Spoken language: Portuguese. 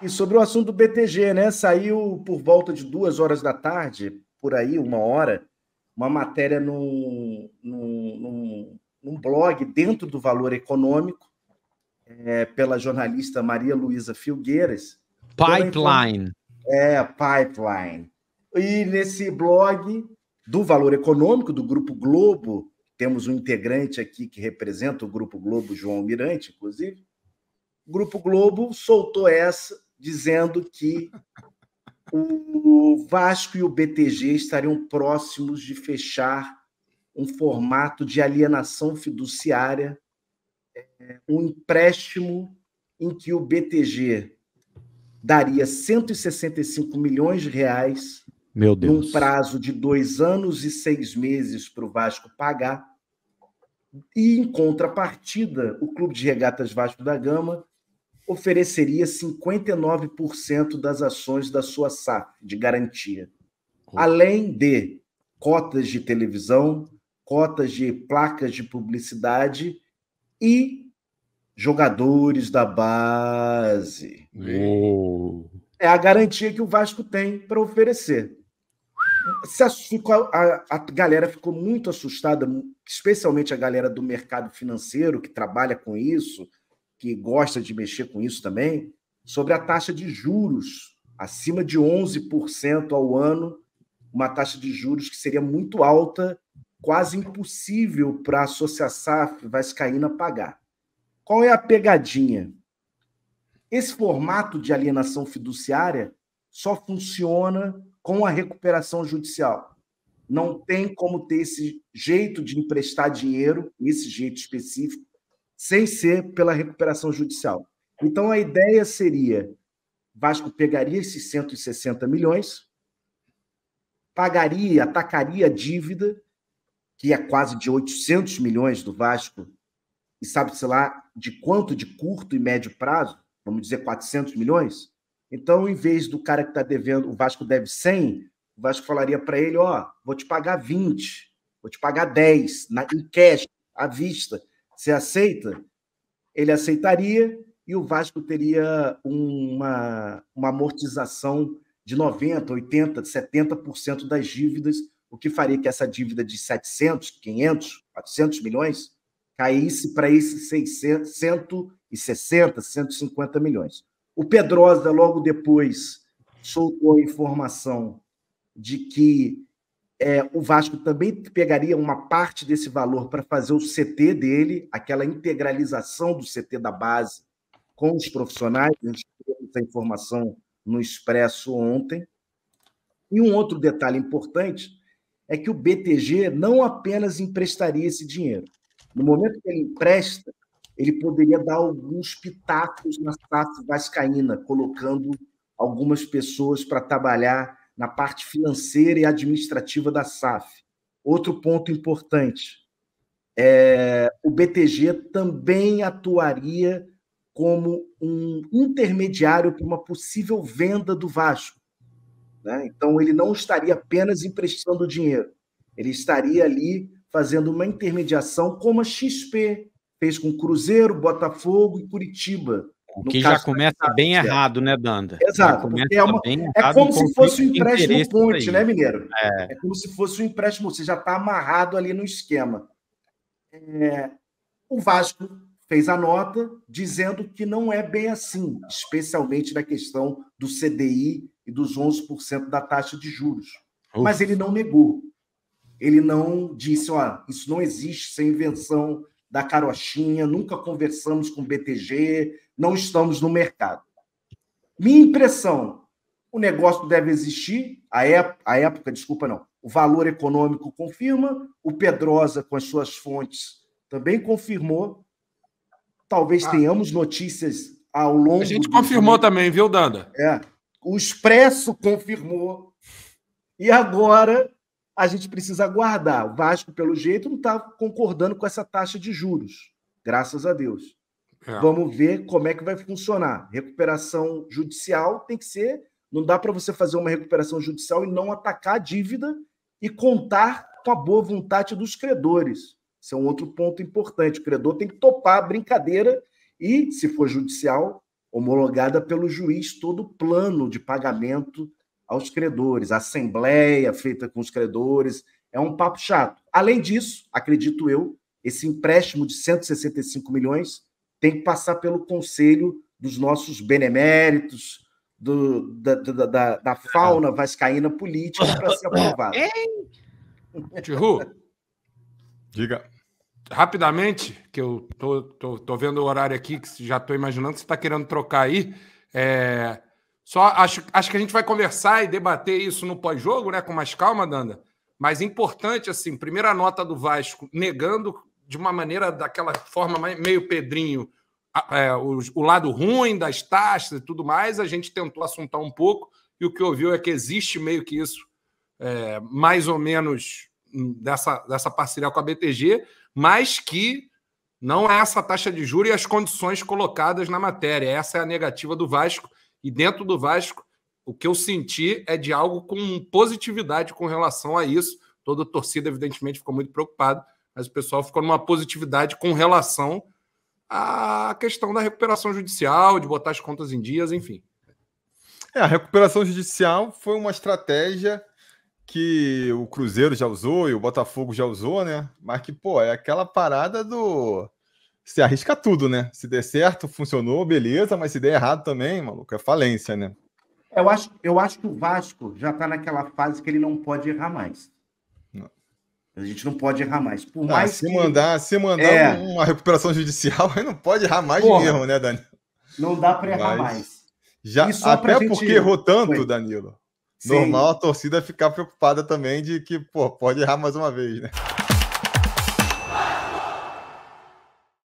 E sobre o assunto do BTG, né? Saiu por volta de 2 horas da tarde, por aí, 1 hora, uma matéria num blog dentro do Valor Econômico, pela jornalista Maria Luísa Filgueiras, Pipeline. Pipeline. E nesse blog do Valor Econômico, do Grupo Globo, temos um integrante aqui que representa o Grupo Globo, João Almirante, inclusive, o Grupo Globo soltou essa, dizendo que o Vasco e o BTG estariam próximos de fechar um formato de alienação fiduciária, um empréstimo em que o BTG daria 165 milhões de reais num prazo de 2 anos e 6 meses para o Vasco pagar, e, em contrapartida, o Clube de Regatas Vasco da Gama ofereceria 59% das ações da sua SAF, de garantia, além de cotas de televisão, cotas de placas de publicidade e jogadores da base. É a garantia que o Vasco tem para oferecer. A galera ficou muito assustada, especialmente a galera do mercado financeiro, que trabalha com isso, que gosta de mexer com isso também, sobre a taxa de juros, acima de 11% ao ano, uma taxa de juros que seria muito alta, quase impossível para a Associação Vascaína pagar. Qual é a pegadinha? Esse formato de alienação fiduciária só funciona com a recuperação judicial. Não tem como ter esse jeito de emprestar dinheiro, esse jeito específico, sem ser pela recuperação judicial. Então, a ideia seria: Vasco pegaria esses 160 milhões, pagaria, atacaria a dívida, que é quase de 800 milhões do Vasco, e sabe-se lá de quanto de curto e médio prazo, vamos dizer 400 milhões. Então, em vez do cara que está devendo, o Vasco deve 100, o Vasco falaria para ele: vou te pagar 20, vou te pagar 10, em cash, à vista. Você aceita? Ele aceitaria e o Vasco teria uma amortização de 90%, 80%, 70% das dívidas, o que faria que essa dívida de 700, 500, 400 milhões caísse para esses 600, 160, 150 milhões. O Pedrosa, logo depois, soltou a informação de que o Vasco também pegaria uma parte desse valor para fazer o CT dele, aquela integralização do CT da base com os profissionais. A gente teve essa informação no Expresso ontem. E um outro detalhe importante é que o BTG não apenas emprestaria esse dinheiro. No momento que ele empresta, ele poderia dar alguns pitacos na SAF vascaína, colocando algumas pessoas para trabalhar na parte financeira e administrativa da SAF. Outro ponto importante, o BTG também atuaria como um intermediário para uma possível venda do Vasco, né? Então, ele não estaria apenas emprestando dinheiro, ele estaria ali fazendo uma intermediação, como a XP fez com Cruzeiro, Botafogo e Curitiba. O que já começa bem errado, né, Danda? Exato, porque é como se fosse um empréstimo ponte, né, Mineiro? É como se fosse um empréstimo, você já está amarrado ali no esquema. O Vasco fez a nota dizendo que não é bem assim, especialmente na questão do CDI e dos 11% da taxa de juros. Mas ele não negou. Ele não disse: isso não existe, isso é invenção da carochinha, nunca conversamos com o BTG, não estamos no mercado. Minha impressão: o negócio deve existir, o Valor Econômico confirma, o Pedrosa, com as suas fontes, também confirmou. Talvez tenhamos notícias ao longo... A gente confirmou também, viu, Danda? O Expresso confirmou. E agora a gente precisa aguardar. O Vasco, pelo jeito, não está concordando com essa taxa de juros. Graças a Deus. Vamos ver como é que vai funcionar. Recuperação judicial tem que ser... Não dá para você fazer uma recuperação judicial e não atacar a dívida e contar com a boa vontade dos credores. Esse é um outro ponto importante. O credor tem que topar a brincadeira e, se for judicial, homologada pelo juiz todo o plano de pagamento aos credores, a assembleia feita com os credores, é um papo chato. Além disso, acredito eu, esse empréstimo de 165 milhões tem que passar pelo conselho dos nossos beneméritos, da fauna vascaína política para ser aprovado. Tihu, diga. Rapidamente, que eu tô vendo o horário aqui, que já estou imaginando que você está querendo trocar aí. Só acho que a gente vai conversar e debater isso no pós-jogo, né, com mais calma, Danda. Mas importante, assim, primeira nota do Vasco, negando de uma maneira, daquela forma meio Pedrinho, o lado ruim das taxas e tudo mais. A gente tentou assuntar um pouco, e o que ouviu é que existe meio que isso, mais ou menos, dessa parceria com a BTG, mas que não é essa taxa de juros e as condições colocadas na matéria. Essa é a negativa do Vasco. E dentro do Vasco, o que eu senti é de algo com positividade com relação a isso. Toda a torcida, evidentemente, ficou muito preocupada, mas o pessoal ficou numa positividade com relação à questão da recuperação judicial, de botar as contas em dias, enfim. A recuperação judicial foi uma estratégia que o Cruzeiro já usou e o Botafogo já usou, né? Mas que, é aquela parada do... Se arrisca tudo, né? Se der certo, funcionou, beleza, mas se der errado também, maluco, é falência, né? Eu acho que o Vasco já está naquela fase que ele não pode errar mais. Não. A gente não pode errar mais. Por mais se mandar uma recuperação judicial, aí não pode errar mais mesmo, né, Danilo? Não dá para errar mais. Até porque errou tanto, Foi. Danilo. Sim. Normal a torcida ficar preocupada também de que, pode errar mais uma vez, né?